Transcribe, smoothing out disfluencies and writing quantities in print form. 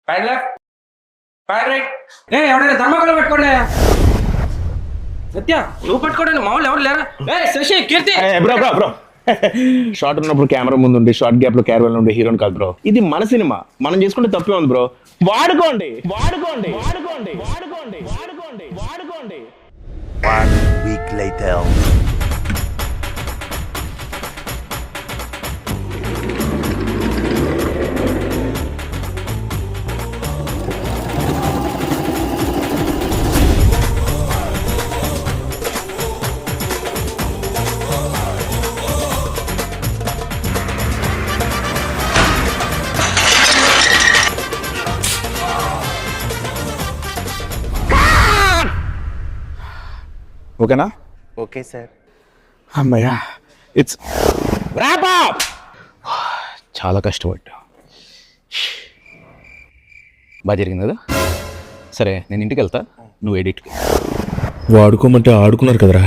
Pad left, pad right. ఎవడైనా thermocol పెట్టుకోండి. సత్య నువ్వు పట్టుకోండి, మామూలు ఎవరు లేరా? శశి, కీర్తి. బ్రో షార్ట్ ఉన్నప్పుడు కెమెరా ముందు ఉండి షార్ట్ గ్యాప్ లో క్యారవల్ ఉండే హీరోని కాదు బ్రో. ఇది మన సినిమా, మనం చేసుకుంటే తప్పే ఉంది బ్రో. వాడుకోండి వాడుకోండి వాడుకోండి వాడుకోండి వాడుకోండి వాడుకోండి. 1 week later. ఓకేనా? Okay, sir. అమ్మయ్యా, ఇట్స్ ర్యాప్ అప్. చాలా కష్టపడ్డా, బాగా జరిగింది కదా. సరే నేను ఇంటికి వెళ్తా, నువ్వు ఎడిట్కి. వాడుకోమంటే ఆడుకున్నారు కదరా.